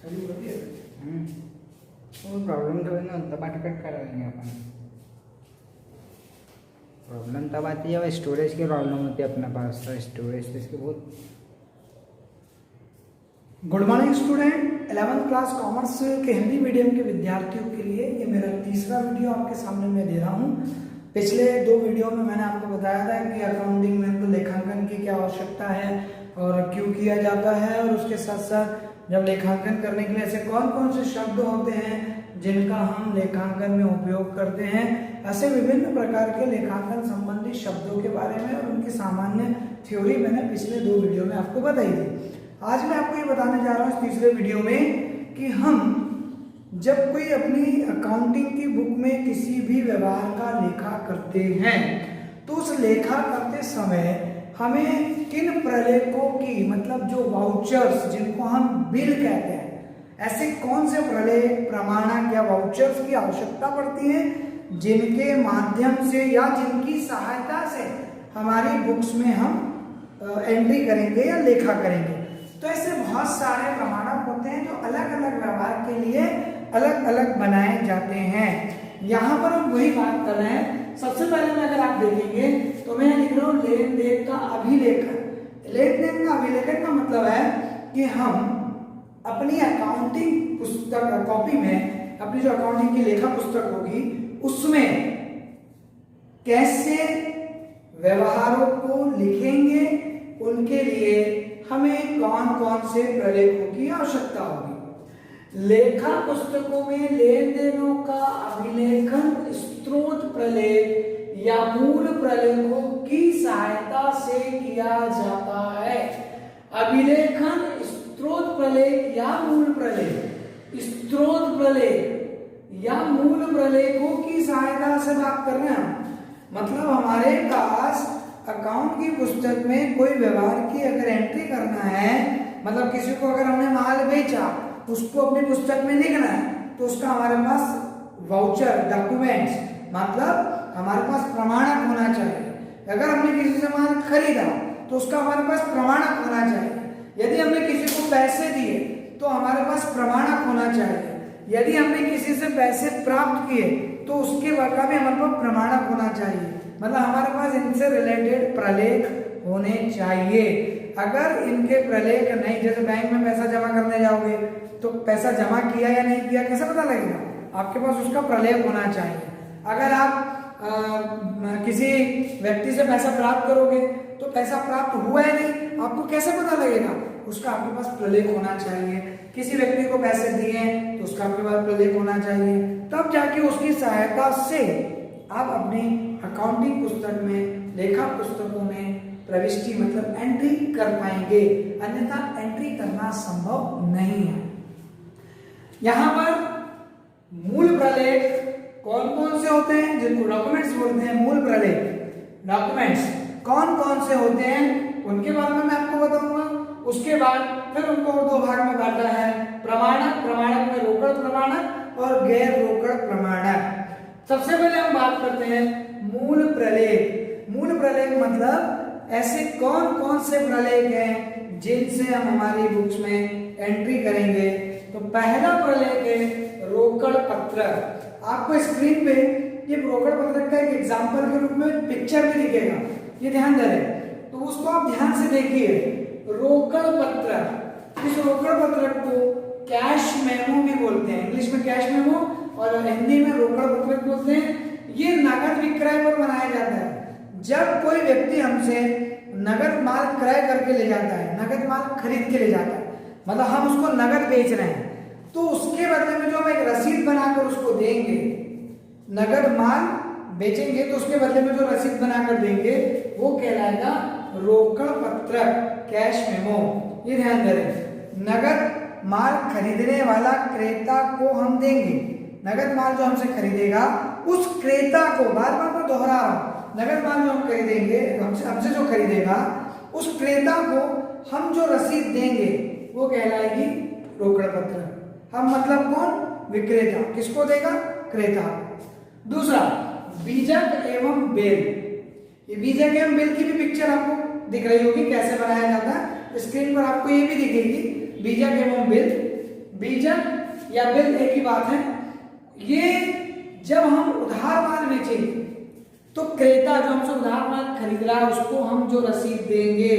Problem तो ना तब अटकट कराएंगे अपन। प्रॉब्लम तब आती है स्टोरेज की प्रॉब्लम होती है अपने पास, तो स्टोरेज तो इसकी बहुत। Good morning student, 11th class commerce के हिंदी मीडियम के विद्यार्थियों के लिए ये मेरा तीसरा वीडियो आपके सामने मैं दे रहा हूँ। पिछले दो वीडियो में मैंने आपको बताया था कि अकाउंटिंग में तो लेखांकन की क्या आवश्यकता है और क्यों किया जाता है, और उसके साथ साथ जब लेखांकन करने के लिए ऐसे कौन कौन से शब्द होते हैं जिनका हम लेखांकन में उपयोग करते हैं। ऐसे विभिन्न प्रकार के लेखांकन संबंधी शब्दों के बारे में और उनकी सामान्य थ्योरी मैंने पिछले दो वीडियो में आपको बताई थी। आज मैं आपको ये बताने जा रहा हूँ इस तीसरे वीडियो में कि हम जब कोई अपनी अकाउंटिंग की बुक में किसी भी व्यवहार का लेखा करते हैं तो उस लेखा करते समय हमें किन प्रलेखों की, मतलब जो वाउचर्स जिनको हम बिल कहते हैं, ऐसे कौन से प्रलेख, प्रमाणक या वाउचर्स की आवश्यकता पड़ती है जिनके माध्यम से या जिनकी सहायता से हमारी बुक्स में हम एंट्री करेंगे या लेखा करेंगे। तो ऐसे बहुत सारे प्रमाणक होते हैं जो अलग अलग व्यवहार के लिए अलग अलग बनाए जाते हैं। यहाँ पर हम वही बात कर रहे हैं। सबसे पहले में अगर आप देखेंगे तो मैं लिख रहा हूँ लेन देन का अभिलेखन। लेन देन का अभिलेखन का मतलब है कि हम अपनी अकाउंटिंग पुस्तक कॉपी में, अपनी जो अकाउंटिंग की लेखा पुस्तक होगी उसमें कैसे व्यवहारों को लिखेंगे, उनके लिए हमें कौन कौन से प्रलेखों की आवश्यकता होगी। लेखा पुस्तकों में लेन देनों का अभिलेखन स्रोत प्रलेख या मूल प्रलेखों की सहायता से किया जाता है। अभिलेखन स्रोत प्रलेख या मूल प्रलेख, स्रोत प्रलेख या मूल प्रलेखों की सहायता से बात कर रहे हैं। मतलब हमारे पास अकाउंट की पुस्तक में कोई व्यवहार की अगर एंट्री करना है, मतलब किसी को अगर हमने माल बेचा उसको अपनी पुस्तक में लिखना है, तो उसका हमारे पास वाउचर डॉक्यूमेंट्स, मतलब हमारे पास प्रमाणक होना चाहिए। अगर हमने किसी से माल खरीदा तो उसका हमारे पास प्रमाणक होना चाहिए। यदि हमने किसी को पैसे दिए तो हमारे पास प्रमाणक होना चाहिए। यदि हमने किसी से पैसे प्राप्त किए तो उसके का भी हमारे पास प्रमाणक होना चाहिए। मतलब हमारे पास इनसे रिलेटेड प्रलेख होने चाहिए। अगर इनके प्रलेख नहीं, जैसे बैंक में पैसा जमा करने जाओगे तो पैसा जमा किया या नहीं किया कैसे पता लगेगा? आपके पास उसका प्रलेख होना चाहिए। अगर आप किसी व्यक्ति से पैसा प्राप्त करोगे तो पैसा प्राप्त हुआ है नहीं, आपको कैसे पता लगेगा? उसका आपके पास प्रलेख होना चाहिए। किसी व्यक्ति को पैसे दिए तो उसका आपके पास प्रलेख होना चाहिए, तब जाके उसकी सहायता से आप अपनी अकाउंटिंग पुस्तक में, लेखा पुस्तकों में प्रविष्टि मतलब एंट्री कर पाएंगे, अन्यथा एंट्री करना संभव नहीं है। यहां पर मूल प्रलेख कौन कौन से होते हैं, जिनको डॉक्यूमेंट्स बोलते हैं। मूल प्रलेख डॉक्यूमेंट्स कौन कौन से होते हैं उनके बारे में मैं आपको बताऊंगा। उसके बाद फिर उनको दो भाग में बांटा है, प्रमाणक, प्रमाणक में रोकड़ प्रमाणक और गैर रोकड़ प्रमाणक। सबसे पहले हम बात करते हैं मूल प्रलेख। मूल प्रलेख मतलब ऐसे कौन कौन से प्रलेख हैं जिनसे हम हमारी बुक्स में एंट्री करेंगे। तो पहला प्रलेख है रोकड़ पत्रक। आपको स्क्रीन पे ये रोकड़ पत्रक का एक एग्जांपल के रूप में पिक्चर में दिखेगा, ये ध्यान दे रहे, तो उसको आप ध्यान से देखिए। रोकड़ पत्रक, इस रोकड़ पत्रक को कैश मेमो भी बोलते हैं। इंग्लिश में कैश मेमो और हिंदी में रोकड़ पत्रक बोलते हैं। ये नगद विक्रय पर बनाया जाता है। जब कोई व्यक्ति हमसे नगद माल क्रय करके ले जाता है, नगद माल खरीद के ले जाता है, मतलब हम उसको नगद बेच रहे हैं, तो उसके बदले में जो हम एक रसीद बनाकर उसको देंगे, नगद माल बेचेंगे तो उसके बदले में जो रसीद बनाकर देंगे वो कहलाएगा रोकड़ पत्रक, कैश मेमो। ये ध्यान दे रहे, नगद माल खरीदने वाला क्रेता को हम देंगे, नगद माल जो हमसे खरीदेगा उस क्रेता को, बार बार मैं दोहरा रहा हूं, नगद माल जो हम खरीदेंगे, हमसे जो खरीदेगा उस क्रेता को हम जो रसीद देंगे वो कहलाएगी रोकड़ पत्रक। हम मतलब कौन? विक्रेता। किसको देगा? क्रेता। दूसरा बीजक एवं बेल। ये बीजक एवं बेल की भी पिक्चर आपको दिख रही होगी कैसे बनाया जाता है। स्क्रीन पर आपको ये भी दिखेगी बीजक एवं बेल। बीजक या बिल एक ही बात है। ये जब हम उधार माल बेचेंगे तो क्रेता जो हमसे उधार माल खरीद रहा है उसको हम जो रसीद देंगे,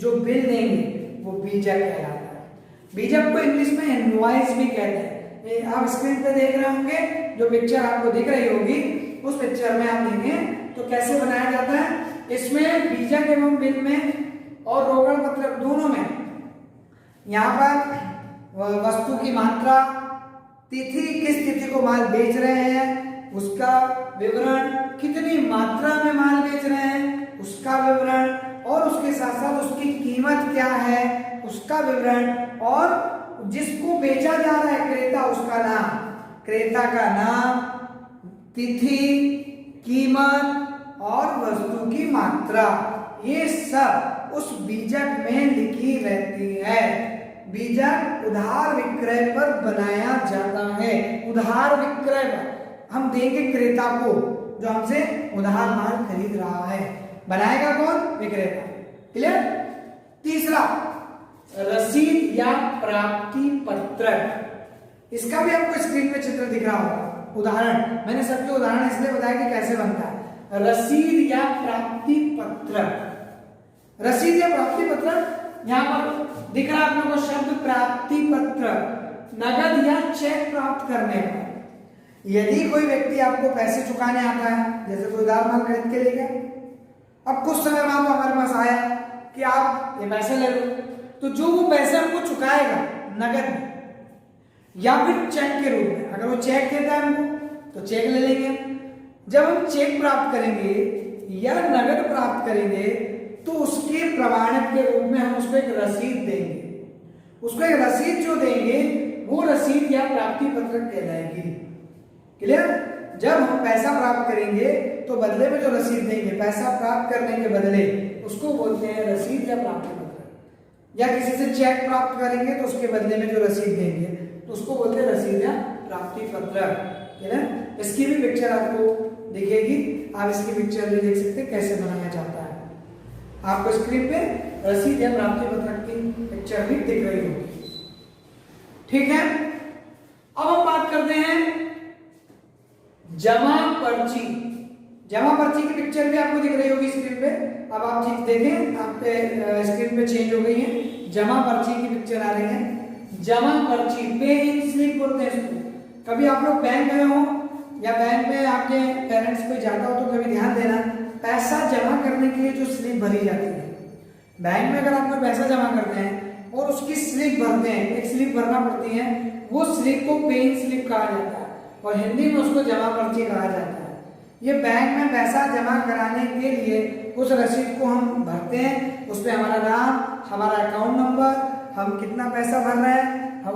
जो बिल देंगे, वो बीजक कहलाता है। बीजक को इंग्लिश में इनवॉइस भी कहते हैं। आप स्क्रीन पे देख रहे होंगे, जो पिक्चर आपको दिख रही होगी उस पिक्चर में आप देखें तो कैसे बनाया जाता है। इसमें बीजक एवं बिल में और रोकड़ पत्रक दोनों में यहाँ पर वस्तु की मात्रा, तिथि, किस तिथि को माल बेच रहे हैं उसका विवरण, कितनी मात्रा में माल बेच रहे हैं उसका विवरण, और उसके साथ साथ उसकी कीमत क्या है उसका विवरण, और जिसको बेचा जा रहा है क्रेता उसका नाम, क्रेता का नाम, तिथि, कीमत और वस्तु की मात्रा, ये सब उस बीजक में लिखी रहती है। बीजक उधार विक्रय पर बनाया जाता है। उधार विक्रय पर हम देंगे क्रेता को जो हमसे उधार माल खरीद रहा है, बनाएगा कौन? विक्रेता। क्लियर? तीसरा, रसीद या प्राप्ति पत्रक। इसका भी आपको स्क्रीन पे चित्र दिख रहा होगा। उदाहरण मैंने सबके उदाहरण इसलिए बताया कि कैसे बनता है। रसीद या प्राप्ति पत्रक। रसीद या प्राप्ति पत्रक यहाँ पर दिख रहा है आप लोगों को शब्द प्राप्ति पत्रक। नगद या चेक प्राप्त करने पर यदि कोई व्यक्ति आपको पैसे चुकाने आता है, जैसे कोई उधार माल खरीद के ले गया, अब कुछ समय बाद वो हमारे पास आया कि आप ये पैसे ले लो, तो जो वो पैसे हमको चुकाएगा नगद में या फिर चेक के रूप में, अगर वो चेक देता है हमको तो चेक ले लेंगे। जब हम चेक प्राप्त करेंगे या नगद प्राप्त करेंगे तो उसके प्रमाणक के रूप में हम उसको एक रसीद देंगे। उसको एक रसीद जो देंगे वो रसीद या प्राप्ति पत्रक कहलाएगी। क्लियर? जब हम पैसा प्राप्त करेंगे तो बदले में जो रसीद देंगे, पैसा प्राप्त करने के बदले, उसको बोलते हैं रसीद या प्राप्ति पत्रक। या किसी से चेक प्राप्त करेंगे तो उसके बदले में जो रसीद देंगे तो उसको बोलते हैं रसीद या प्राप्ति पत्रक। क्लियर? इसकी भी पिक्चर आपको दिखेगी, आप इसकी पिक्चर भी देख सकते हैं कैसे बनाया जाता है। आपको स्क्रीन पे रसीद या प्राप्ति पत्रक की पिक्चर भी दिख रही होगी। ठीक है, अब हम बात करते हैं जमा पर्ची। जमा पर्ची की पिक्चर भी आपको दिख रही होगी स्क्रीन पे। अब आप ठीक देखें, आपके स्क्रीन पे चेंज हो गई है, जमा पर्ची की पिक्चर आ रही है। जमा पर्ची, पे इन स्लिप बोलते हैं इसको। कभी आप लोग बैंक गए हो या बैंक में आपके पेरेंट्स कोई जाता हो तो कभी ध्यान देना, पैसा जमा करने के लिए जो स्लिप भरी जाती है, बैंक में अगर आप कोई पैसा जमा करते हैं और उसकी स्लिप भरते हैं, एक स्लिप भरना पड़ती है, वो स्लिप को पे इन स्लिप कहा जाता है और हिंदी में उसको जमा पर्ची कहा जाता है। ये बैंक में पैसा जमा कराने के लिए उस रसीद को हम भरते हैं, उस पर हमारा नाम, हमारा अकाउंट नंबर, हम कितना पैसा भर रहे हैं, हम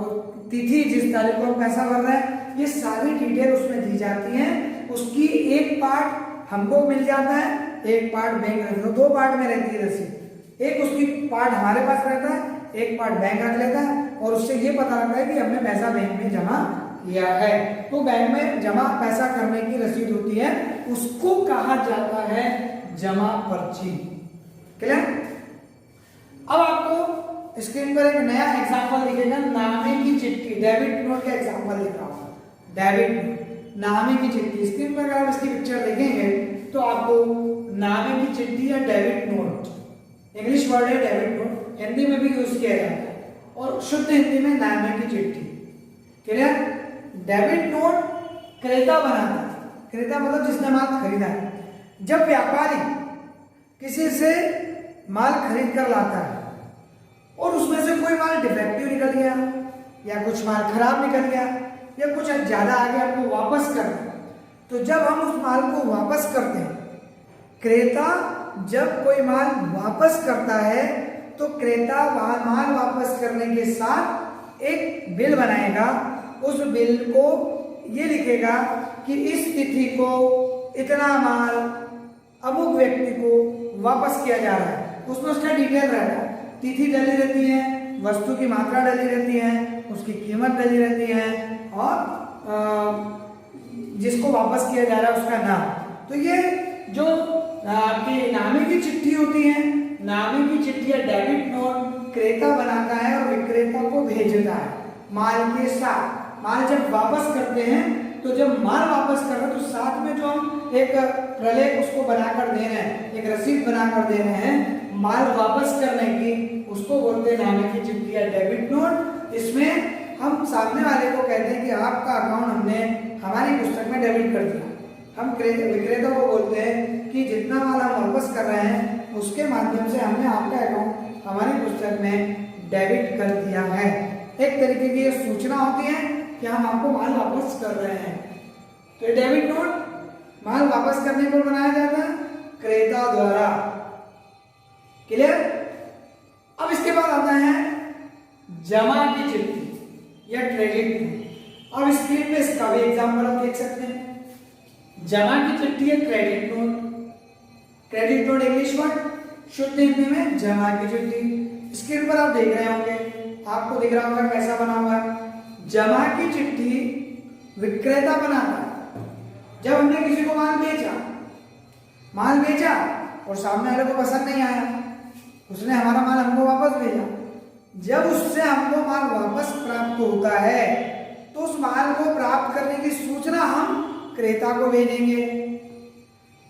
तिथि जिस तारीख को हम पैसा भर रहे हैं, ये सारी डिटेल उसमें दी जाती है। उसकी एक पार्ट हमको मिल जाता है, एक पार्ट बैंक रखता है। दो पार्ट में रहती है रसीद, एक उसकी पार्ट हमारे पास रहता है, एक पार्ट बैंक रख लेता है और उससे ये पता लगता है कि हमने पैसा बैंक में जमा किया है। तो बैंक में जमा पैसा करने की रसीद होती है, उसको कहा जाता है जमा पर्ची। क्लियर? अब आपको स्क्रीन पर एक नया एग्जांपल दिखेगा, नामे की चिट्ठी, डेबिट नोट का एग्जांपल दिख रहा होगा। डेबिट नोट, नामे की चिट्ठी। स्क्रीन पर अगर आप इसकी पिक्चर देखेंगे तो आपको नामे की चिट्ठी या डेबिट नोट, इंग्लिश वर्ड है डेबिट नोट, हिंदी में भी यूज किया जाता है और शुद्ध हिंदी में नामे की चिट्ठी। क्लियर? डेबिट नोट क्रेता बनाता है, क्रेता मतलब जिसने माल खरीदा है। जब व्यापारी किसी से माल खरीद कर लाता है और उसमें से कोई माल डिफेक्टिव निकल गया या कुछ माल खराब निकल गया या कुछ ज्यादा आ गया, आपको वापस करना, तो जब हम उस माल को वापस करते हैं, क्रेता जब कोई माल वापस करता है तो क्रेता माल वापस करने के साथ एक बिल बनाएगा। उस बिल को ये लिखेगा कि इस तिथि को इतना माल अमुक व्यक्ति को वापस किया जा रहा है। उसमें उसका डिटेल रहता है, तिथि डली रहती है, वस्तु की मात्रा डली रहती है, उसकी कीमत डली रहती है और जिसको वापस किया जा रहा है उसका नाम। तो ये जो आपकी नामे की चिट्ठी होती है, नामे की चिट्ठी या डेबिट नोट क्रेता बनाता है और विक्रेता को भेजता है। माल के साथ। माल जब वापस करते हैं तो जब माल वापस कर रहे हैं तो साथ में जो हम एक प्रलेख उसको बनाकर दे रहे हैं, एक रसीद बनाकर दे रहे हैं माल वापस करने की, उसको बोलते हैं नामे की चिट्ठी या डेबिट नोट। इसमें हम सामने वाले को कहते हैं कि आपका अकाउंट हमने हमारी पुस्तक में डेबिट कर दिया। हम विक्रेता को बोलते हैं कि जितना माल हम वापस कर रहे हैं उसके माध्यम से हमने आपका अकाउंट हमारी पुस्तक में डेबिट कर दिया है। एक तरीके की ये सूचना होती है कि हम आपको माल वापस कर रहे हैं। तो डेबिट नोट माल वापस करने पर बनाया जाता है क्रेता द्वारा। क्लियर? अब इसके बाद आता है जमा की चिट्ठी या क्रेडिट नोट। अब स्क्रीन पे इसका भी एग्जांपल आप देख सकते हैं। जमा की चिट्ठी है credit note. Credit note English word, शुद्ध हिंदी में जमा की चिट्ठी। स्क्रीन पर आप देख रहे होंगे, आपको दिख रहा होगा कैसा बना हुआ है। जमा की चिट्ठी विक्रेता बनाता है। जब हमने किसी को माल बेचा और सामने वाले को पसंद नहीं आया, उसने हमारा माल हमको वापस भेजा। जब उससे हमको माल वापस प्राप्त होता है तो उस माल को प्राप्त करने की सूचना हम क्रेता को भेजेंगे।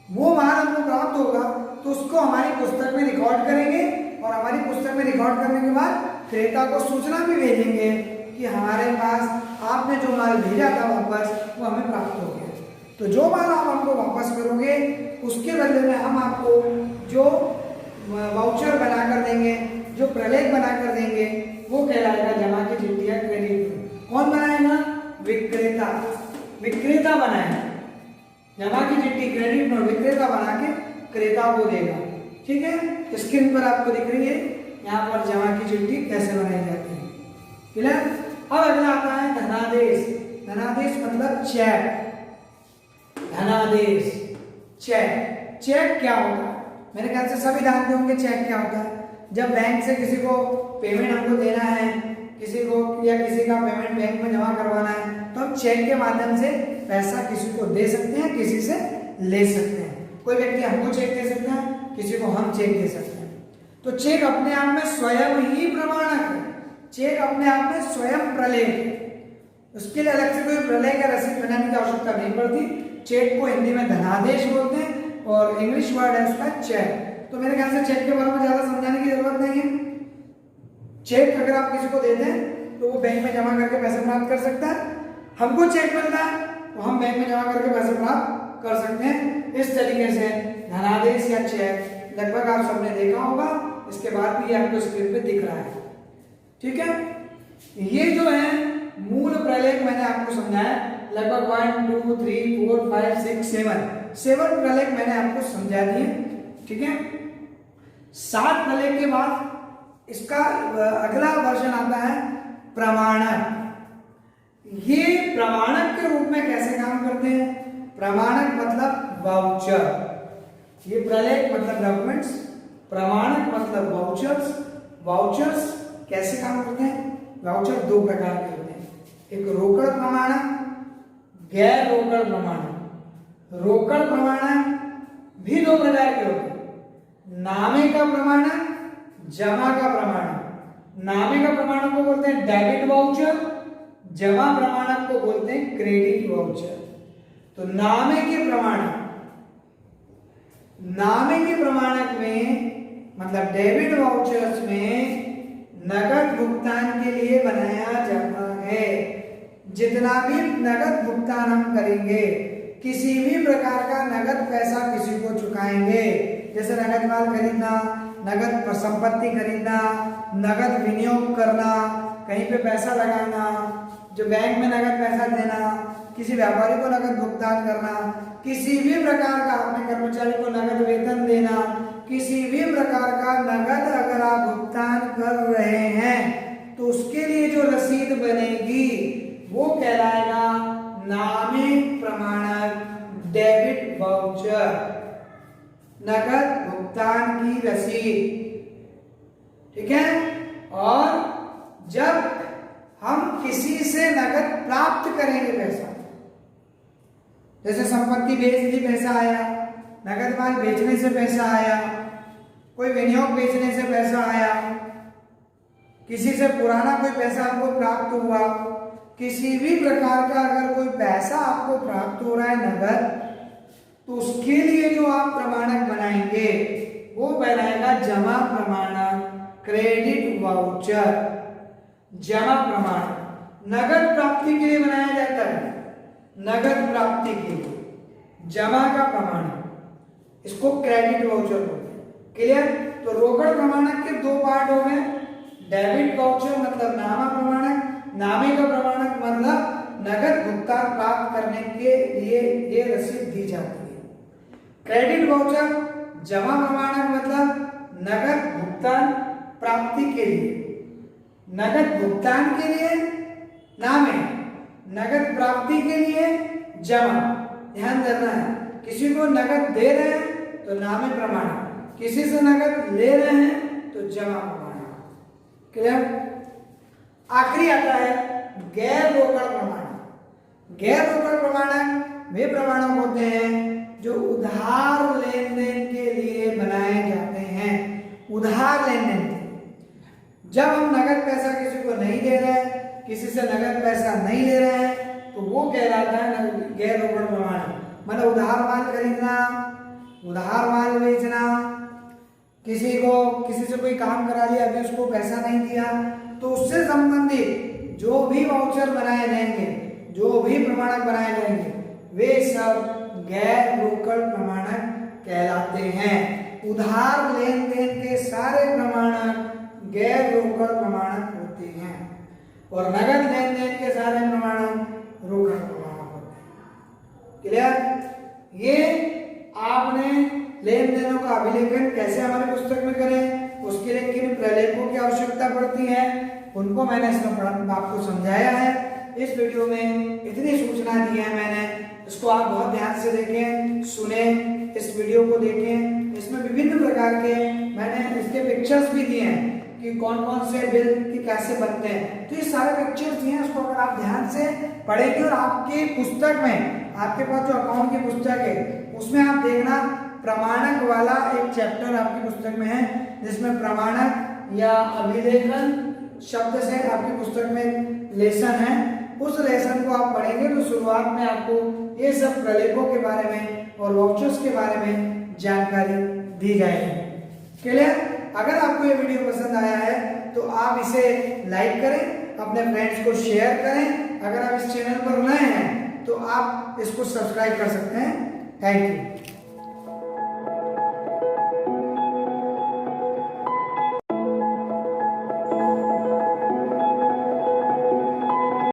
वो माल हमको प्राप्त होगा तो उसको हमारी पुस्तक में रिकॉर्ड करेंगे और हमारी पुस्तक में रिकॉर्ड करने के बाद क्रेता को सूचना भी भेजेंगे कि हमारे पास आपने जो माल भेजा था वापस वो हमें प्राप्त हो गया। तो जो माल आप हमको वापस करोगे उसके बदले में हम आपको जो वाउचर बनाकर देंगे, जो प्रलेख बनाकर देंगे, वो कहलाएगा जमा की चिट्ठी या क्रेडिट। कौन बनाएगा? विक्रेता। विक्रेता बनाएगा जमा की चिट्ठी क्रेडिट नोट, विक्रेता बना के क्रेता को देगा। ठीक है, स्क्रीन पर आपको दिख रही है यहाँ पर जमा की चिट्ठी कैसे बनाई जाती है। क्लियर? अब अगला आता है धनादेश। धनादेश मतलब चेक। धनादेश चेक। चेक क्या होता है? मेरे ख्याल से सभी जानते होंगे चेक क्या होता है। जब बैंक से किसी को पेमेंट हमको देना है, किसी को या किसी का पेमेंट बैंक में जमा करवाना है, तो हम चेक के माध्यम से पैसा किसी को दे सकते हैं, किसी से ले सकते हैं। कोई व्यक्ति हमको चेक दे सकता है, किसी को हम चेक दे सकते हैं। तो चेक अपने आप में स्वयं ही प्रमाणक है। चेक अपने आप में स्वयं प्रलेख है। उसके लिए अलग से कोई प्रलेख या रसीद बनाने की आवश्यकता नहीं पड़ती। चेक को हिंदी में धनादेश बोलते हैं और इंग्लिश वर्ड है उसका चेक। तो मेरे ख्याल से चेक के बारे में ज्यादा समझाने की जरूरत नहीं है। चेक अगर आप किसी को देते हैं तो वो बैंक में जमा करके पैसे प्राप्त कर सकता है। हमको चेक मिलता है तो हम बैंक में जमा करके पैसे प्राप्त कर सकते हैं। इस तरीके से धनादेश या चेक लगभग आप सबने देखा होगा। इसके बाद भी आपको स्क्रीन पे दिख रहा है। ठीक है, ये जो है मूल प्रलेख मैंने आपको समझाया। लगभग 1 2 3 4 5 6 7 प्रलेख मैंने आपको समझा दिए। ठीक है, 7 प्रलेख के बाद इसका अगला वर्जन आता है प्रमाणक। ये प्रमाणक के रूप में कैसे काम करते हैं? प्रमाणक मतलब वाउचर। ये प्रलेख मतलब डॉक्यूमेंट्स, प्रमाणक मतलब वाउचर्स। वाउचर्स कैसे काम करते हैं? वाउचर 2 प्रकार के होते हैं, एक रोकड़ प्रमाणक, गैर रोकड़ प्रमाणक। रोकड़ प्रमाणक भी 2 प्रकार के होते हैं, नामे का प्रमाणक, जमा का प्रमाणक। नामे का प्रमाणक को बोलते हैं डेबिट वाउचर, जमा प्रमाणक को बोलते हैं क्रेडिट वाउचर। तो नामे के प्रमाणक में मतलब डेबिट वाउचर्स में नगद भुगतान के लिए बनाया जाता है। जितना भी नगद भुगतान हम करेंगे, किसी भी प्रकार का नगद पैसा किसी को चुकाएंगे, जैसे नगद माल खरीदना, नगद संपत्ति खरीदना, नगद विनियोग करना, कहीं पे पैसा लगाना, जो बैंक में नगद पैसा देना, किसी व्यापारी को नगद भुगतान करना, किसी भी प्रकार का अपने कर्मचारी को नगद वेतन देना, किसी भी प्रकार का नगद अगर आप भुगतान कर रहे हैं तो उसके लिए जो रसीद बनेगी वो कहलाएगा नामिक प्रमाणक डेबिट वाउचर, नगद भुगतान की रसीद। ठीक है, और जब हम किसी से नगद प्राप्त करेंगे पैसा, जैसे संपत्ति बेच दी पैसा आया, नगद माल बेचने से पैसा आया, कोई विनियोग बेचने से पैसा आया, किसी से पुराना कोई पैसा आपको प्राप्त हुआ, किसी भी प्रकार का अगर कोई पैसा आपको प्राप्त हो रहा है नगद, तो उसके लिए जो आप प्रमाणक बनाएंगे वो बनाएगा जमा प्रमाणक, क्रेडिट वाउचर। जमा प्रमाणक नगद प्राप्ति के लिए बनाया जाता है, नगद प्राप्ति के लिए जमा का प्रमाणक, इसको क्रेडिट वाउचर बोलते हैं। क्लियर? तो रोकड़ प्रमाणक के दो पार्ट हो गए, डेबिट वाउचर मतलब नामा प्रमाणक, नामे का प्रमाणक मतलब नगद भुगतान प्राप्त करने के लिए ये रसीद दी जाती है। क्रेडिट वाउचर जमा प्रमाणक मतलब नगद भुगतान प्राप्ति के लिए, नगद भुगतान के लिए नामे, नगद प्राप्ति के लिए जमा। ध्यान देना है, किसी को नगद दे रहे हैं तो नामे प्रमाणक, किसी से नगद ले रहे हैं तो जमा प्रमाणक। क्लियर? आखिरी आता है गैर रोकड़ प्रमाणक। गैर रोकड़ प्रमाणक वे प्रमाणक होते हैं जो उधार लेन देन के लिए बनाए जाते हैं। उधार लेन देन, जब हम नगद पैसा किसी को नहीं दे रहे हैं, किसी से नगद पैसा नहीं ले रहे हैं, तो वो कहलाता है गैर रोकड़ प्रमाणक। मतलब उधार माल खरीदना, उधार माल बेचना, किसी से कोई काम करा लिया, अभी उसको पैसा नहीं दिया, तो उससे संबंधित जो भी वाउचर बनाए जाएंगे, जो भी प्रमाणक बनाए जाएंगे, वे सब गैर रोकड़ प्रमाणक कहलाते हैं। उधार लेन देन के सारे प्रमाणक गैर रोकड़ प्रमाणक होते हैं और नगद लेन देन के सारे प्रमाणक रोकड़ प्रमाणक होते हैं। क्लियर? ये आपने लेन देनों का अभिलेखन कैसे हमारे पुस्तक में करें, उसके लिए किन प्रलेखों की आवश्यकता पड़ती है, उनको मैंने इसमें आपको समझाया है। इस वीडियो में इतनी सूचना दी है मैंने, इसको आप बहुत ध्यान से देखें, सुने, इस वीडियो को देखें। इसमें विभिन्न प्रकार के मैंने इसके पिक्चर्स भी दिए हैं कि कौन कौन से बिल की कैसे बनते हैं। तो ये सारे पिक्चर्स दिए हैं, उसको अगर आप ध्यान से पढ़ेंगे और आपकी पुस्तक में, आपके पास जो अकाउंट की पुस्तक है उसमें आप देखना प्रमाणक वाला एक चैप्टर आपकी पुस्तक में है, जिसमें प्रमाणक या अभिलेखन शब्द से आपकी पुस्तक में लेसन है। उस लेसन को आप पढ़ेंगे तो शुरुआत में आपको ये सब प्रलेखों के बारे में और वाउचर्स के बारे में जानकारी दी जाएगी। क्लियर? अगर आपको ये वीडियो पसंद आया है तो आप इसे लाइक करें, अपने फ्रेंड्स को शेयर करें। अगर आप इस चैनल पर नए हैं तो आप इसको सब्सक्राइब कर सकते हैं। Thank you.